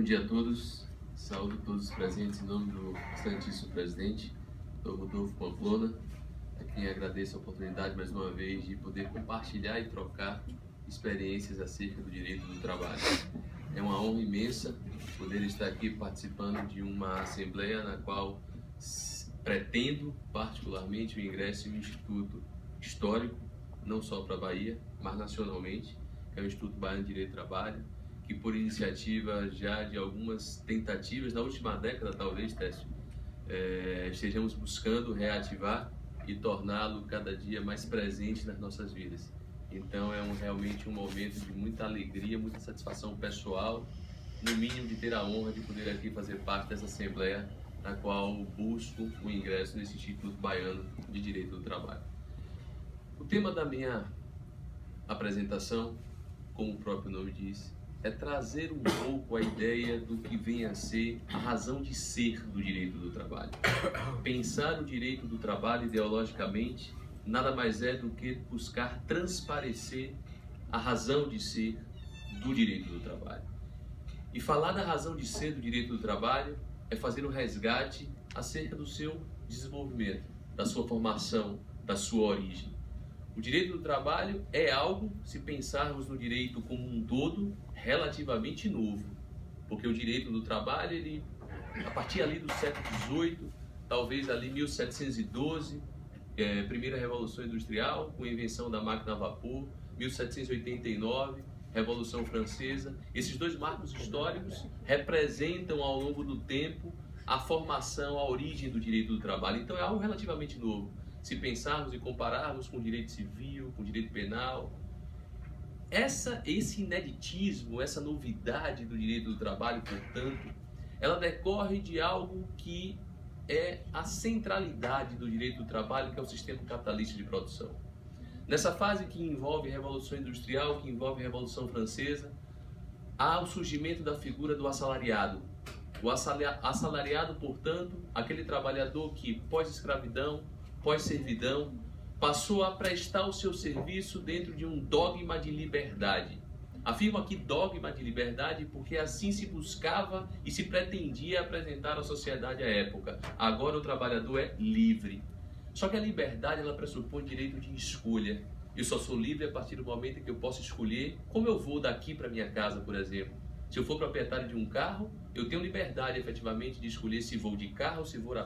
Bom dia a todos, saúdo todos os presentes em nome do excelentíssimo presidente, Dr. Rodolfo Pamplona, a quem agradeço a oportunidade mais uma vez de poder compartilhar e trocar experiências acerca do direito do trabalho. É uma honra imensa poder estar aqui participando de uma assembleia na qual pretendo particularmente o ingresso em um instituto histórico, não só para a Bahia, mas nacionalmente, que é o Instituto Baiano de Direito do Trabalho, que por iniciativa já de algumas tentativas, na última década talvez, Técio, estejamos buscando reativar e torná-lo cada dia mais presente nas nossas vidas. Então é realmente um momento de muita alegria, muita satisfação pessoal, no mínimo de ter a honra de poder aqui fazer parte dessa assembleia na qual busco o ingresso nesse Instituto Baiano de Direito do Trabalho. O tema da minha apresentação, como o próprio nome diz, é trazer um pouco a ideia do que vem a ser a razão de ser do direito do trabalho. Pensar o direito do trabalho ideologicamente nada mais é do que buscar transparecer a razão de ser do direito do trabalho. E falar da razão de ser do direito do trabalho é fazer um resgate acerca do seu desenvolvimento, da sua formação, da sua origem. O direito do trabalho é algo, se pensarmos no direito como um todo, relativamente novo, porque o direito do trabalho, ele, a partir ali do século XVIII, talvez ali 1712, primeira Revolução Industrial, com a invenção da máquina a vapor, 1789, Revolução Francesa. Esses dois marcos históricos representam ao longo do tempo a formação, a origem do direito do trabalho. Então é algo relativamente novo. Se pensarmos e compararmos com o direito civil, com o direito penal, esse ineditismo, essa novidade do direito do trabalho, portanto, ela decorre de algo que é a centralidade do direito do trabalho, que é o sistema capitalista de produção. Nessa fase que envolve a Revolução Industrial, que envolve a Revolução Francesa, há o surgimento da figura do assalariado. O assalariado, portanto, aquele trabalhador que pós-escravidão, pós-servidão, passou a prestar o seu serviço dentro de um dogma de liberdade. Afirmo aqui dogma de liberdade porque assim se buscava e se pretendia apresentar à sociedade à época. Agora o trabalhador é livre. Só que a liberdade, ela pressupõe direito de escolha. Eu só sou livre a partir do momento em que eu posso escolher como eu vou daqui para minha casa, por exemplo. Se eu for proprietário de um carro, eu tenho liberdade efetivamente de escolher se vou de carro, se vou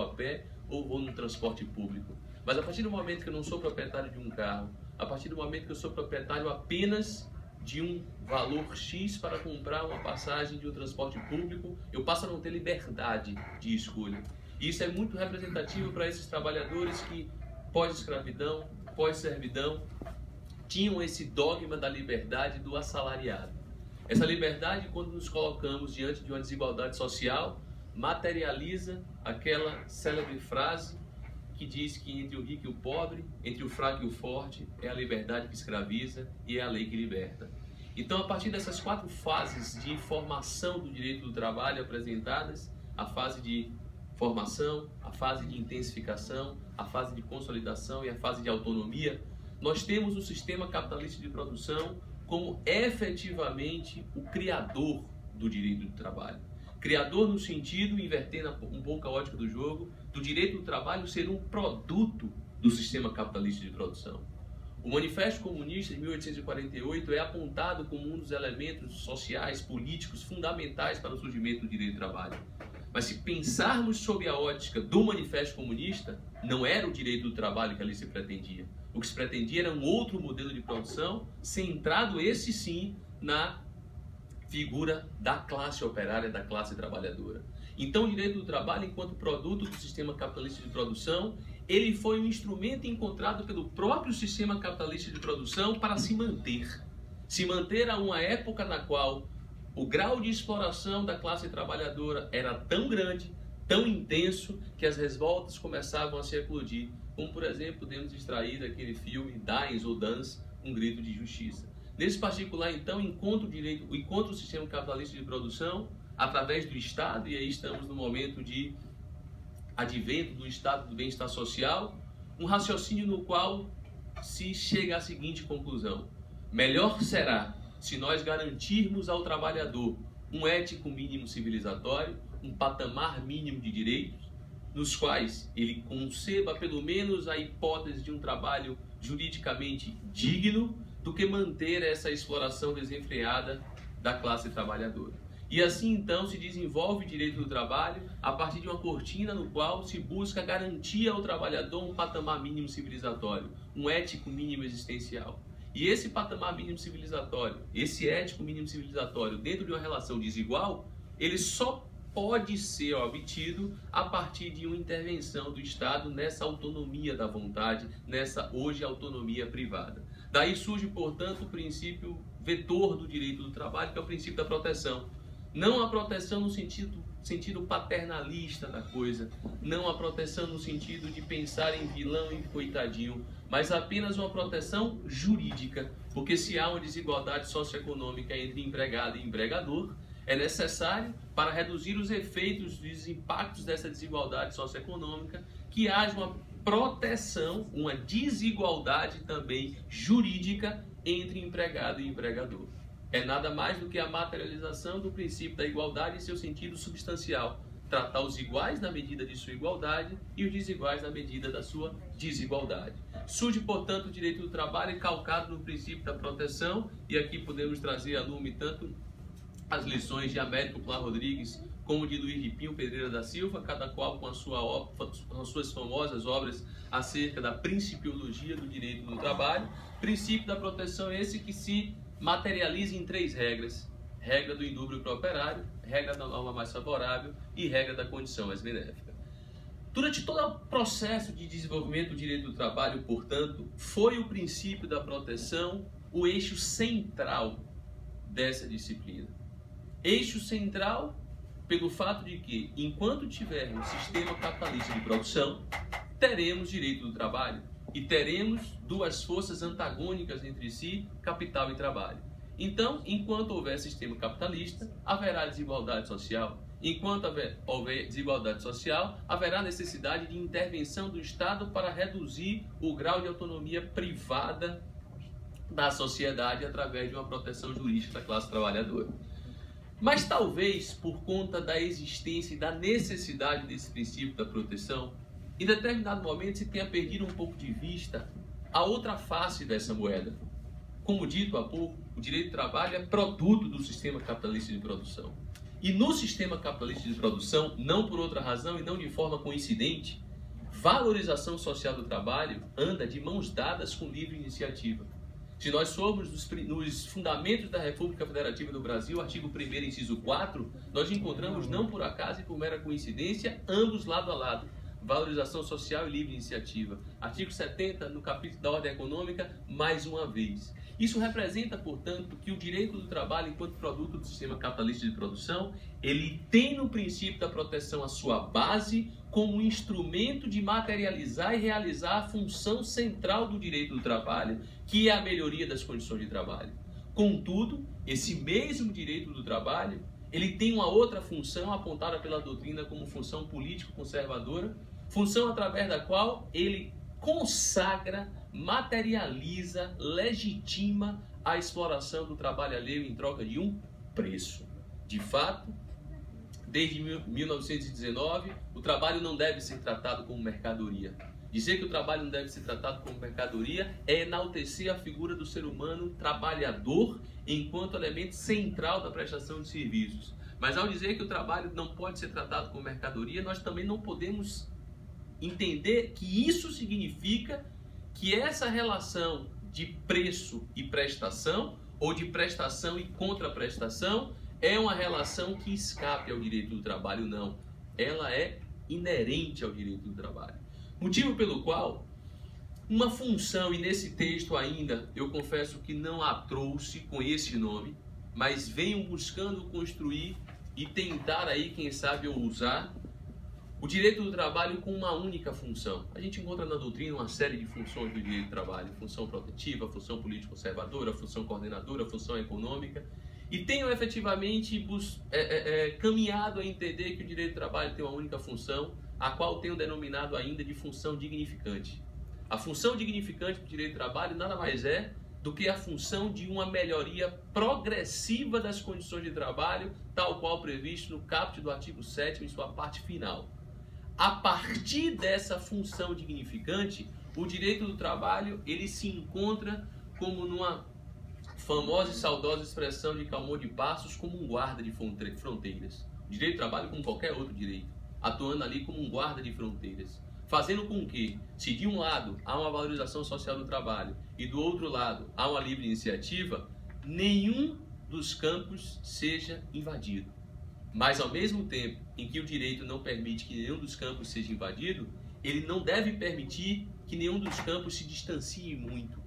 a pé ou vou no transporte público. Mas a partir do momento que eu não sou proprietário de um carro, a partir do momento que eu sou proprietário apenas de um valor X para comprar uma passagem de um transporte público, eu passo a não ter liberdade de escolha. E isso é muito representativo para esses trabalhadores que, pós-escravidão, pós-servidão, tinham esse dogma da liberdade do assalariado. Essa liberdade, quando nos colocamos diante de uma desigualdade social, materializa aquela célebre frase que diz que entre o rico e o pobre, entre o fraco e o forte, é a liberdade que escraviza e é a lei que liberta. Então, a partir dessas quatro fases de formação do direito do trabalho apresentadas, a fase de formação, a fase de intensificação, a fase de consolidação e a fase de autonomia, nós temos o sistema capitalista de produção como efetivamente o criador do direito do trabalho. Criador no sentido, invertendo um pouco a ótica do jogo, do direito do trabalho ser um produto do sistema capitalista de produção. O Manifesto Comunista de 1848 é apontado como um dos elementos sociais, políticos fundamentais para o surgimento do direito do trabalho. Mas se pensarmos sob a ótica do Manifesto Comunista, não era o direito do trabalho que ali se pretendia. O que se pretendia era um outro modelo de produção, centrado esse sim na figura da classe operária, da classe trabalhadora. Então o direito do trabalho, enquanto produto do sistema capitalista de produção, ele foi um instrumento encontrado pelo próprio sistema capitalista de produção para se manter. Se manter a uma época na qual o grau de exploração da classe trabalhadora era tão grande, tão intenso, que as revoltas começavam a se eclodir. Como, por exemplo, podemos extrair daquele filme Dance ou Dance, Um Grito de Justiça. Nesse particular, então, encontra o sistema capitalista de produção através do Estado, e aí estamos no momento de advento do Estado do bem-estar social, um raciocínio no qual se chega à seguinte conclusão: melhor será se nós garantirmos ao trabalhador um ético mínimo civilizatório, um patamar mínimo de direitos, nos quais ele conceba pelo menos a hipótese de um trabalho juridicamente digno, do que manter essa exploração desenfreada da classe trabalhadora. E assim então se desenvolve o direito do trabalho a partir de uma cortina no qual se busca garantir ao trabalhador um patamar mínimo civilizatório, um ético mínimo existencial. E esse patamar mínimo civilizatório, esse ético mínimo civilizatório dentro de uma relação desigual, ele só pode ser obtido a partir de uma intervenção do Estado nessa autonomia da vontade, nessa hoje autonomia privada. Daí surge, portanto, o princípio vetor do direito do trabalho, que é o princípio da proteção. Não a proteção no sentido paternalista da coisa, não a proteção no sentido de pensar em vilão e coitadinho, mas apenas uma proteção jurídica, porque se há uma desigualdade socioeconômica entre empregado e empregador, é necessário, para reduzir os efeitos dos impactos dessa desigualdade socioeconômica, que haja uma proteção, uma desigualdade também jurídica entre empregado e empregador. É nada mais do que a materialização do princípio da igualdade em seu sentido substancial. Tratar os iguais na medida de sua igualdade e os desiguais na medida da sua desigualdade. Surge, portanto, o direito do trabalho calcado no princípio da proteção, e aqui podemos trazer a lume tanto as lições de Américo Plá Rodrigues como de Luiz Ripinho Pereira da Silva, cada qual com as suas famosas obras acerca da principiologia do direito do trabalho. Princípio da proteção esse que se materializa em 3 regras: regra do indúbrio pro operário, regra da norma mais favorável e regra da condição mais benéfica. Durante todo o processo de desenvolvimento do direito do trabalho, portanto, foi o princípio da proteção o eixo central dessa disciplina. Eixo central pelo fato de que, enquanto tivermos sistema capitalista de produção, teremos direito do trabalho e teremos duas forças antagônicas entre si, capital e trabalho. Então, enquanto houver sistema capitalista, haverá desigualdade social. Enquanto houver desigualdade social, haverá necessidade de intervenção do Estado para reduzir o grau de autonomia privada da sociedade através de uma proteção jurídica da classe trabalhadora. Mas talvez, por conta da existência e da necessidade desse princípio da proteção, em determinado momento se tenha perdido um pouco de vista a outra face dessa moeda. Como dito há pouco, o direito do trabalho é produto do sistema capitalista de produção. E no sistema capitalista de produção, não por outra razão e não de forma coincidente, valorização social do trabalho anda de mãos dadas com livre iniciativa. Se nós formos nos fundamentos da República Federativa do Brasil, artigo 1º, inciso 4, nós encontramos, não por acaso e por mera coincidência, ambos lado a lado. Valorização social e livre iniciativa. Artigo 70, no capítulo da ordem econômica, mais uma vez. Isso representa, portanto, que o direito do trabalho, enquanto produto do sistema capitalista de produção, ele tem no princípio da proteção a sua base como instrumento de materializar e realizar a função central do direito do trabalho, que é a melhoria das condições de trabalho. Contudo, esse mesmo direito do trabalho, ele tem uma outra função apontada pela doutrina como função político-conservadora, função através da qual ele consagra, materializa, legitima a exploração do trabalho alheio em troca de um preço. De fato, desde 1919, o trabalho não deve ser tratado como mercadoria. Dizer que o trabalho não deve ser tratado como mercadoria é enaltecer a figura do ser humano trabalhador enquanto elemento central da prestação de serviços. Mas ao dizer que o trabalho não pode ser tratado como mercadoria, nós também não podemos entender que isso significa que essa relação de preço e prestação, ou de prestação e contraprestação, é uma relação que escape ao direito do trabalho, não. Ela é inerente ao direito do trabalho. Motivo pelo qual uma função, e nesse texto ainda eu confesso que não a trouxe com esse nome, mas venho buscando construir e tentar aí, quem sabe, ousar o direito do trabalho com uma única função. A gente encontra na doutrina uma série de funções do direito do trabalho: função protetiva, função político-conservadora, função coordenadora, função econômica. E tenho efetivamente caminhado a entender que o direito do trabalho tem uma única função, a qual tenho denominado ainda de função dignificante. A função dignificante do direito do trabalho nada mais é do que a função de uma melhoria progressiva das condições de trabalho, tal qual previsto no caput do artigo 7º em sua parte final. A partir dessa função dignificante, o direito do trabalho ele se encontra como numa famosa e saudosa expressão de Calmon de Passos, como um guarda de fronteiras. O direito do trabalho como qualquer outro direito, atuando ali como um guarda de fronteiras, fazendo com que, se de um lado há uma valorização social do trabalho e do outro lado há uma livre iniciativa, nenhum dos campos seja invadido. Mas ao mesmo tempo em que o direito não permite que nenhum dos campos seja invadido, ele não deve permitir que nenhum dos campos se distancie muito.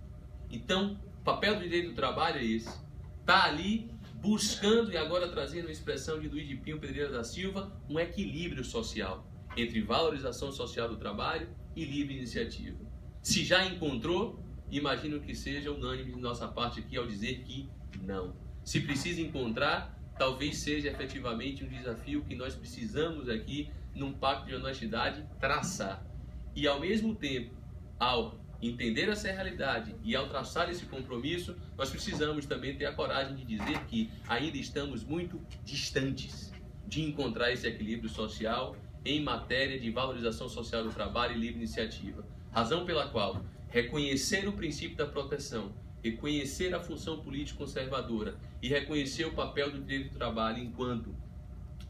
Então, o papel do direito do trabalho é esse. Está ali buscando, e agora trazendo a expressão de Luiz de Pinho Pedreira da Silva, um equilíbrio social entre valorização social do trabalho e livre iniciativa. Se já encontrou, imagino que seja unânime de nossa parte aqui ao dizer que não. Se precisa encontrar, talvez seja efetivamente um desafio que nós precisamos aqui, num pacto de honestidade, traçar. E ao mesmo tempo, ao entender essa realidade e ao traçar esse compromisso, nós precisamos também ter a coragem de dizer que ainda estamos muito distantes de encontrar esse equilíbrio social em matéria de valorização social do trabalho e livre iniciativa. Razão pela qual reconhecer o princípio da proteção, reconhecer a função político-conservadora e reconhecer o papel do direito do trabalho enquanto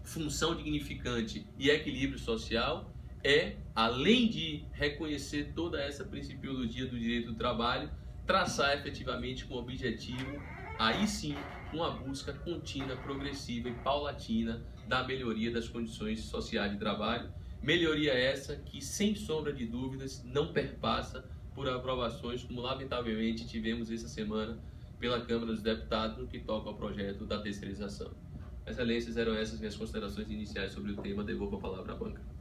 função dignificante e equilíbrio social é, além de reconhecer toda essa principiologia do direito do trabalho, traçar efetivamente com o objetivo, aí sim, uma busca contínua, progressiva e paulatina da melhoria das condições sociais de trabalho. Melhoria essa que, sem sombra de dúvidas, não perpassa por aprovações como lamentavelmente tivemos essa semana pela Câmara dos Deputados no que toca ao projeto da terceirização. Excelências, eram essas minhas considerações iniciais sobre o tema. Devolvo a palavra à banca.